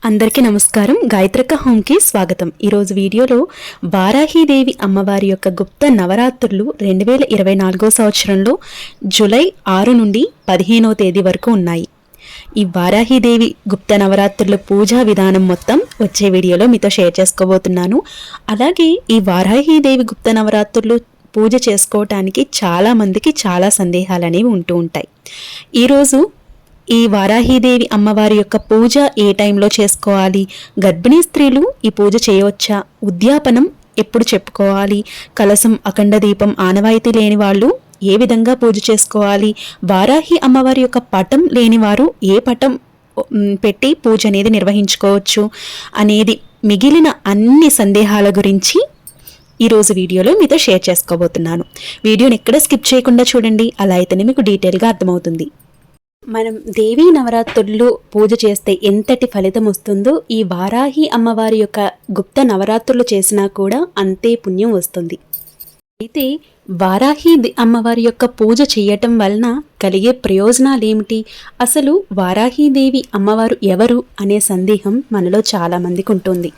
అందరికీ నమస్కారం. గాయత్రక్క హోమ్కి స్వాగతం. ఈరోజు వీడియోలో వారాహీదేవి అమ్మవారి యొక్క గుప్త నవరాత్రులు 2024 సంవత్సరంలో జూలై 6 నుండి 15వ తేదీ వరకు ఉన్నాయి. ఈ వారాహీదేవి గుప్త నవరాత్రుల పూజా విధానం మొత్తం వచ్చే వీడియోలో మీతో షేర్ చేసుకోబోతున్నాను. అలాగే ఈ వారాహీదేవి గుప్త నవరాత్రులు పూజ చేసుకోవటానికి చాలామందికి చాలా సందేహాలు అనేవి ఉంటూ ఉంటాయి. ఈరోజు ఈ వారాహీదేవి అమ్మవారి యొక్క పూజ ఏ టైంలో చేసుకోవాలి, గర్భిణీ స్త్రీలు ఈ పూజ చేయవచ్చా, ఉద్యాపనం ఎప్పుడు చెప్పుకోవాలి, కలసం అఖండ దీపం ఆనవాయితీ లేని వాళ్ళు ఏ విధంగా పూజ చేసుకోవాలి, వారాహి అమ్మవారి యొక్క పటం లేనివారు ఏ పటం పెట్టి పూజ అనేది నిర్వహించుకోవచ్చు అనేది మిగిలిన అన్ని సందేహాల గురించి ఈరోజు వీడియోలో మీతో షేర్ చేసుకోబోతున్నాను. వీడియోని ఎక్కడ స్కిప్ చేయకుండా చూడండి, అలా అయితేనే మీకు డీటెయిల్గా అర్థమవుతుంది. మనం దేవీ నవరాత్రులు పూజ చేస్తే ఎంతటి ఫలితం వస్తుందో ఈ వారాహి అమ్మవారి యొక్క గుప్త నవరాత్రులు చేసినా కూడా అంతే పుణ్యం వస్తుంది. అయితే వారాహి అమ్మవారి యొక్క పూజ చేయటం వలన కలిగే ప్రయోజనాలు ఏమిటి, అసలు వారాహీదేవి అమ్మవారు ఎవరు అనే సందేహం మనలో చాలామందికి ఉంటుంది.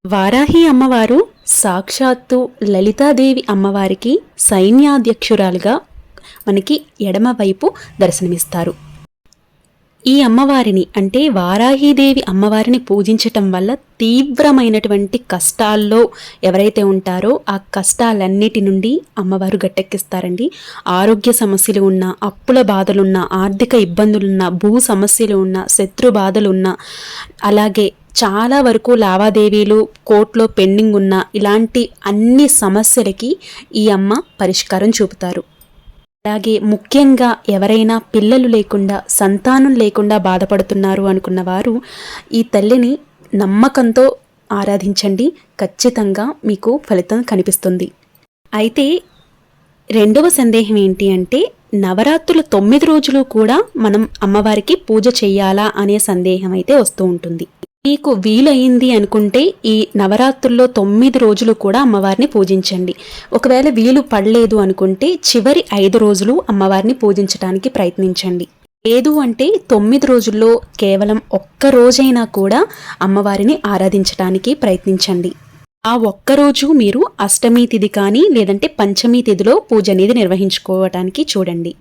వారాహి అమ్మవారు సాక్షాత్తు లలితాదేవి అమ్మవారికి సైన్యాధ్యక్షురాలుగా మనకి ఎడమవైపు దర్శనమిస్తారు. ఈ అమ్మవారిని అంటే వారాహీదేవి అమ్మవారిని పూజించటం వల్ల తీవ్రమైనటువంటి కష్టాల్లో ఎవరైతే ఉంటారో ఆ కష్టాలన్నిటి నుండి అమ్మవారు గట్టెక్కిస్తారండి. ఆరోగ్య సమస్యలు ఉన్నా, అప్పుల బాధలున్నా, ఆర్థిక ఇబ్బందులున్నా, భూ సమస్యలు ఉన్నా, శత్రు బాధలున్నా, అలాగే చాలా వరకు లావాదేవీలు కోర్టులో పెండింగ్ ఉన్న ఇలాంటి అన్ని సమస్యలకి ఈ అమ్మ పరిష్కారం చూపుతారు. అలాగే ముఖ్యంగా ఎవరైనా పిల్లలు లేకుండా సంతానం లేకుండా బాధపడుతున్నారు అనుకున్న వారు ఈ తల్లిని నమ్మకంతో ఆరాధించండి, ఖచ్చితంగా మీకు ఫలితం కనిపిస్తుంది. అయితే రెండవ సందేహం ఏంటి అంటే నవరాత్రుల 9 రోజులు కూడా మనం అమ్మవారికి పూజ చేయాలా అనే సందేహం అయితే వస్తూ ఉంటుంది. మీకు వీలయింది అనుకుంటే ఈ నవరాత్రుల్లో 9 రోజులు కూడా అమ్మవారిని పూజించండి. ఒకవేళ వీలు పడలేదు అనుకుంటే చివరి 5 రోజులు అమ్మవారిని పూజించడానికి ప్రయత్నించండి. లేదు అంటే 9 రోజుల్లో కేవలం ఒక్క రోజైనా కూడా అమ్మవారిని ఆరాధించడానికి ప్రయత్నించండి. ఆ ఒక్కరోజు మీరు అష్టమి తిథి కానీ లేదంటే పంచమి తిథిలో పూజ అనేది నిర్వహించుకోవటానికి చూడండి.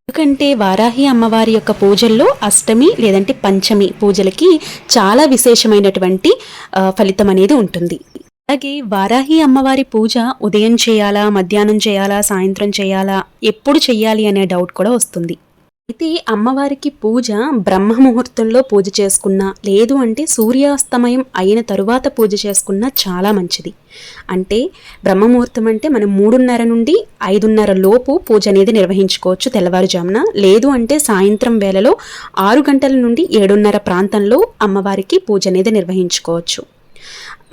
ఎందుకంటే వారాహి అమ్మవారి యొక్క పూజల్లో అష్టమి లేదంటే పంచమి పూజలకి చాలా విశేషమైనటువంటి ఫలితం అనేది ఉంటుంది. అలాగే వారాహి అమ్మవారి పూజ ఉదయం చేయాలా, మధ్యాహ్నం చేయాలా, సాయంత్రం చేయాలా, ఎప్పుడు చేయాలి అనే డౌట్ కూడా వస్తుంది. అయితే అమ్మవారికి పూజ బ్రహ్మ ముహూర్తంలో పూజ చేసుకున్నా, లేదు అంటే సూర్యాస్తమయం అయిన తరువాత పూజ చేసుకున్నా చాలా మంచిది. అంటే బ్రహ్మముహూర్తం అంటే మనం 3:30 నుండి 5:30 లోపు పూజ అనేది నిర్వహించుకోవచ్చు తెల్లవారుజామున. లేదు అంటే సాయంత్రం వేళలో 6 గంటల నుండి 7:30 ప్రాంతంలో అమ్మవారికి పూజ అనేది నిర్వహించుకోవచ్చు.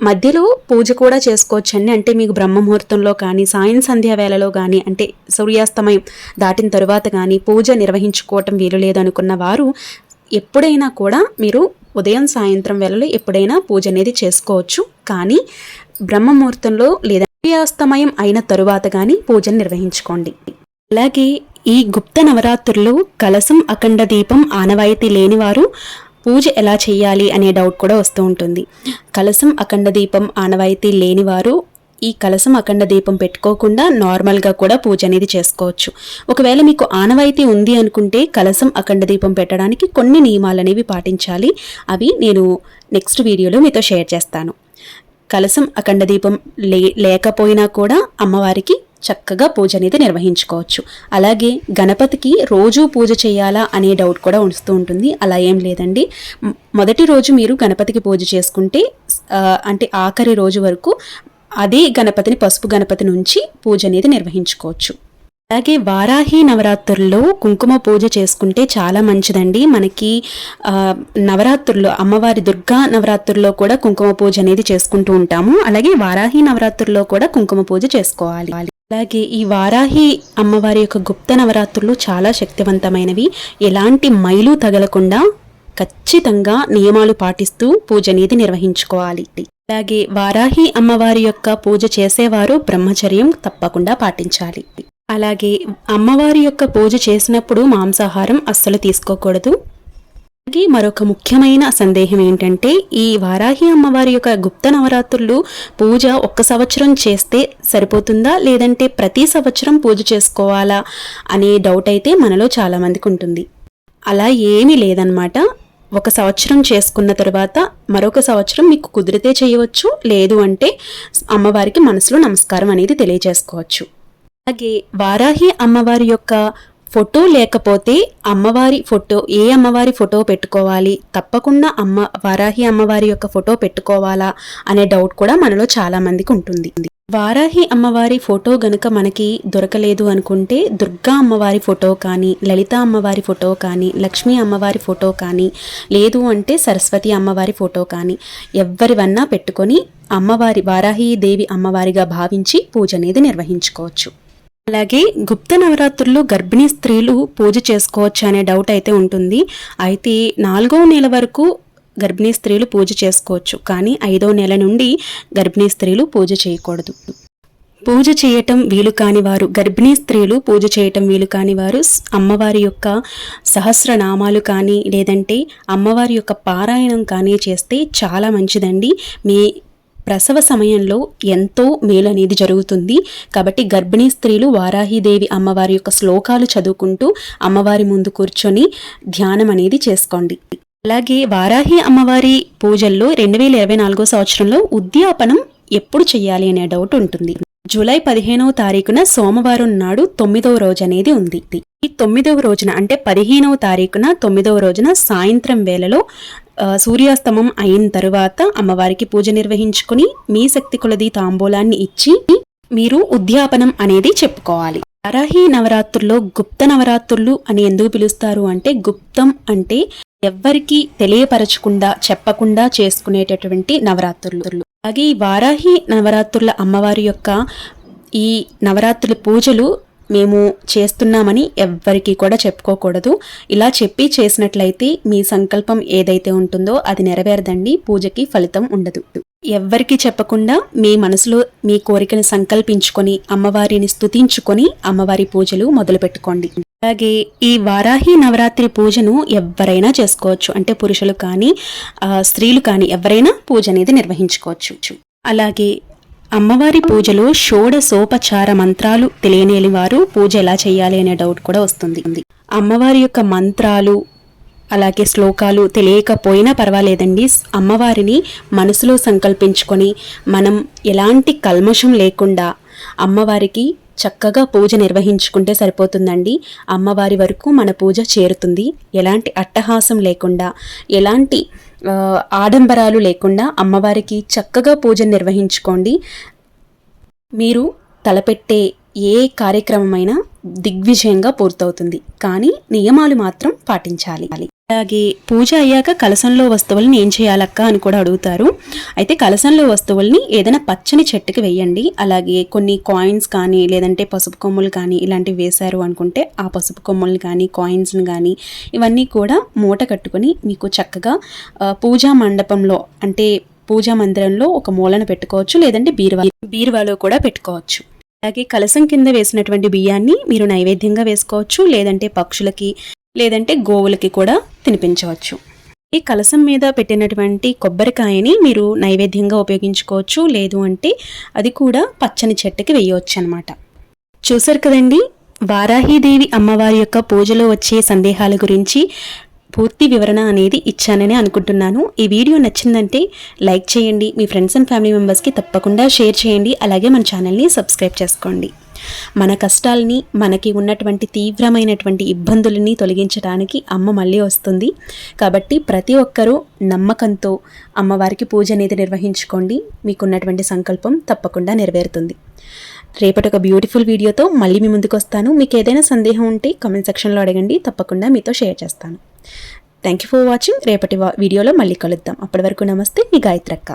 మధ్యలో పూజ కూడా చేసుకోవచ్చండి. అంటే మీకు బ్రహ్మముహూర్తంలో కానీ సాయం సంధ్యా వేళలో కానీ అంటే సూర్యాస్తమయం దాటిన తరువాత కానీ పూజ నిర్వహించుకోవటం వీలు లేదనుకున్న వారు ఎప్పుడైనా కూడా మీరు ఉదయం సాయంత్రం వేళలో ఎప్పుడైనా పూజ అనేది చేసుకోవచ్చు. కానీ బ్రహ్మముహూర్తంలో లేదా సూర్యాస్తమయం అయిన తరువాత కానీ పూజను నిర్వహించుకోండి. అలాగే ఈ గుప్త నవరాత్రుల్లో కలసం అఖండ దీపం ఆనవాయితీ లేనివారు పూజ ఎలా చేయాలి అనే డౌట్ కూడా వస్తూ ఉంటుంది. కలసం అఖండ దీపం ఆనవాయితీ లేనివారు ఈ కలసం అఖండ దీపం పెట్టుకోకుండా నార్మల్గా కూడా పూజ అనేది చేసుకోవచ్చు. ఒకవేళ మీకు ఆనవాయితీ ఉంది అనుకుంటే కలసం అఖండ దీపం పెట్టడానికి కొన్ని నియమాలు అనేవి పాటించాలి. అవి నేను నెక్స్ట్ వీడియోలో మీతో షేర్ చేస్తాను. కలసం అఖండ దీపం లేకపోయినా కూడా అమ్మవారికి చక్కగా పూజ అనేది నిర్వహించుకోవచ్చు. అలాగే గణపతికి రోజు పూజ చేయాలా అనే డౌట్ కూడా వస్తూ ఉంటుంది. అలా ఏం లేదండి. మొదటి రోజు మీరు గణపతికి పూజ చేసుకుంటే అంటే ఆఖరి రోజు వరకు అదే గణపతిని పసుపు గణపతి నుంచి పూజ అనేది నిర్వహించుకోవచ్చు. అలాగే వారాహి నవరాత్రుల్లో కుంకుమ పూజ చేసుకుంటే చాలా మంచిదండి. మనకి నవరాత్రుల్లో అమ్మవారి దుర్గా నవరాత్రుల్లో కూడా కుంకుమ పూజ అనేది చేసుకుంటూ ఉంటాము. అలాగే వారాహి నవరాత్రుల్లో కూడా కుంకుమ పూజ చేసుకోవాలి. అలాగే ఈ వారాహి అమ్మవారి యొక్క గుప్త నవరాత్రులు చాలా శక్తివంతమైనవి. ఎలాంటి మైలు తగలకుండా ఖచ్చితంగా నియమాలు పాటిస్తూ పూజ అనేది నిర్వహించుకోవాలి. అలాగే వారాహి అమ్మవారి యొక్క పూజ చేసేవారు బ్రహ్మచర్యం తప్పకుండా పాటించాలి. అలాగే అమ్మవారి యొక్క పూజ చేసినప్పుడు మాంసాహారం అస్సలు తీసుకోకూడదు. మరొక ముఖ్యమైన సందేహం ఏంటంటే, ఈ వారాహి అమ్మవారి యొక్క గుప్త నవరాత్రులు పూజ ఒక్క సంవత్సరం చేస్తే సరిపోతుందా, లేదంటే ప్రతి సంవత్సరం పూజ చేసుకోవాలా అనే డౌట్ అయితే మనలో చాలామందికి ఉంటుంది. అలా ఏమీ లేదనమాట. ఒక సంవత్సరం చేసుకున్న తర్వాత మరొక సంవత్సరం మీకు కుదిరితే చేయవచ్చు, లేదు అంటే అమ్మవారికి మనసులో నమస్కారం అనేది తెలియజేసుకోవచ్చు. అలాగే వారాహి అమ్మవారి యొక్క ఫోటో లేకపోతే అమ్మవారి ఫోటో, ఏ అమ్మవారి ఫోటో పెట్టుకోవాలి, తప్పకుండా వారాహి అమ్మవారి యొక్క ఫోటో పెట్టుకోవాలా అనే డౌట్ కూడా మనలో చాలా మందికి ఉంటుంది. వారాహి అమ్మవారి ఫోటో గనుక మనకి దొరకలేదు అనుకుంటే దుర్గా అమ్మవారి ఫోటో కానీ, లలిత అమ్మవారి ఫోటో కానీ, లక్ష్మీ అమ్మవారి ఫోటో కానీ, లేదు అంటే సరస్వతి అమ్మవారి ఫోటో కానీ ఎవరివన్నా పెట్టుకొని అమ్మవారి వారాహి దేవి అమ్మవారిగా భావించి పూజ అనేది నిర్వహించుకోవచ్చు. అలాగే గుప్త నవరాత్రుల్లో గర్భిణీ స్త్రీలు పూజ చేసుకోవచ్చు అనే డౌట్ అయితే ఉంటుంది. అయితే 4వ నెల వరకు గర్భిణీ స్త్రీలు పూజ చేసుకోవచ్చు, కానీ 5వ నెల నుండి గర్భిణీ స్త్రీలు పూజ చేయకూడదు. పూజ చేయటం వీలు కాని వారు, గర్భిణీ స్త్రీలు పూజ చేయటం వీలు కాని వారు అమ్మవారి యొక్క సహస్రనామాలు కానీ, లేదంటే అమ్మవారి యొక్క పారాయణం కానీ చేస్తే చాలా మంచిదండి. మీ ప్రసవ సమయంలో ఎంతో మేలు అనేది జరుగుతుంది. కాబట్టి గర్భిణీ స్త్రీలు వారాహిదేవి అమ్మవారి యొక్క శ్లోకాలు చదువుకుంటూ అమ్మవారి ముందు కూర్చొని ధ్యానం అనేది చేసుకోండి. అలాగే వారాహి అమ్మవారి పూజల్లో 2024 సంవత్సరంలో ఉద్యాపనం ఎప్పుడు చేయాలి అనే డౌట్ ఉంటుంది. జూలై 15వ తారీఖున సోమవారం నాడు 9వ రోజు అనేది ఉంది. ఈ 9వ రోజున అంటే 15వ తారీఖున 9వ రోజున సాయంత్రం వేళలో సూర్యాస్తమం అయిన తరువాత అమ్మవారికి పూజ నిర్వహించుకుని మీ శక్తి కొలది తాంబూలాన్ని ఇచ్చి మీరు ఉద్యాపనం అనేది చెప్పుకోవాలి. వారాహి నవరాత్రుల్లో గుప్త నవరాత్రులు అని ఎందుకు పిలుస్తారు అంటే, గుప్తం అంటే ఎవ్వరికి తెలియపరచకుండా చెప్పకుండా చేసుకునేటటువంటి నవరాత్రులు. అలాగే ఈ వారాహి నవరాత్రుల అమ్మవారి యొక్క ఈ నవరాత్రుల పూజలు మేము చేస్తున్నామని ఎవ్వరికీ కూడా చెప్పుకోకూడదు. ఇలా చెప్పి చేసినట్లయితే మీ సంకల్పం ఏదైతే ఉంటుందో అది నెరవేరదండి, పూజకి ఫలితం ఉండదు. ఎవ్వరికి చెప్పకుండా మీ మనసులో మీ కోరికను సంకల్పించుకొని అమ్మవారిని స్తుతించుకొని అమ్మవారి పూజలు మొదలు పెట్టుకోండి. అలాగే ఈ వారాహి నవరాత్రి పూజను ఎవరైనా చేసుకోవచ్చు, అంటే పురుషులు కానీ స్త్రీలు కానీ ఎవరైనా పూజ అనేది నిర్వహించుకోవచ్చు. అలాగే అమ్మవారి పూజలో షోడశోపచార మంత్రాలు తెలియని వారు పూజ ఎలా చేయాలి అనే డౌట్ కూడా వస్తుంది. అమ్మవారి యొక్క మంత్రాలు అలాగే శ్లోకాలు తెలియకపోయినా పర్వాలేదండి. అమ్మవారిని మనసులో సంకల్పించుకొని మనం ఎలాంటి కల్మషం లేకుండా అమ్మవారికి చక్కగా పూజ నిర్వహించుకుంటే సరిపోతుందండి. అమ్మవారి వరకు మన పూజ చేరుతుంది. ఎలాంటి అట్టహాసం లేకుండా, ఎలాంటి ఆడంబరాలు లేకుండా అమ్మవారికి చక్కగా పూజ నిర్వహించుకోండి. మీరు తలపెట్టే ఏ కార్యక్రమమైనా దిగ్విజయంగా పూర్తవుతుంది, కానీ నియమాలు మాత్రం పాటించాలి. అలాగే పూజ అయ్యాక కలశంలో వస్తువుల్ని ఏం చేయాలక్క అని కూడా అడుగుతారు. అయితే కలశంలో వస్తువుల్ని ఏదైనా పచ్చని చెట్టుకి వేయండి. అలాగే కొన్ని కాయిన్స్ కానీ లేదంటే పసుపు కొమ్ములు కానీ ఇలాంటివి వేశారు అనుకుంటే ఆ పసుపు కొమ్ములు కానీ కాయిన్స్ని కానీ ఇవన్నీ కూడా మూట కట్టుకొని మీకు చక్కగా పూజా మండపంలో అంటే పూజా మందిరంలో ఒక మూలన పెట్టుకోవచ్చు, లేదంటే బీరువాలో కూడా పెట్టుకోవచ్చు. అలాగే కలశం కింద వేసినటువంటి బియ్యాన్ని మీరు నైవేద్యంగా వేసుకోవచ్చు, లేదంటే పక్షులకి లేదంటే గోవులకి కూడా తినిపించవచ్చు. ఈ కలశం మీద పెట్టినటువంటి కొబ్బరికాయని మీరు నైవేద్యంగా ఉపయోగించుకోవచ్చు, లేదు అంటే అది కూడా పచ్చని చెట్టుకి వేయవచ్చు అన్నమాట. చూసారు కదండి, వారాహిదేవి అమ్మవారి యొక్క పూజలో వచ్చే సందేహాల గురించి పూర్తి వివరణ అనేది ఇచ్చానని అనుకుంటున్నాను. ఈ వీడియో నచ్చిందంటే లైక్ చేయండి, మీ ఫ్రెండ్స్ అండ్ ఫ్యామిలీ మెంబర్స్కి తప్పకుండా షేర్ చేయండి. అలాగే మన ఛానల్ని సబ్స్క్రైబ్ చేసుకోండి. మన కష్టాలని, మనకి ఉన్నటువంటి తీవ్రమైనటువంటి ఇబ్బందులని తొలగించడానికి అమ్మ మళ్ళీ వస్తుంది. కాబట్టి ప్రతి ఒక్కరూ నమ్మకంతో అమ్మవారికి పూజ అనేది నిర్వహించుకోండి. మీకున్నటువంటి సంకల్పం తప్పకుండా నెరవేరుతుంది. రేపటి ఒక బ్యూటిఫుల్ వీడియోతో మళ్ళీ మీ ముందుకు వస్తాను. మీకు ఏదైనా సందేహం ఉంటే కామెంట్ సెక్షన్లో అడగండి, తప్పకుండా మీతో షేర్ చేస్తాను. Thank you for watching. రేపటి వీడియోలో మళ్ళీ కలుద్దాం. అప్పటి వరకు నమస్తే, మీ గాయత్రక్క.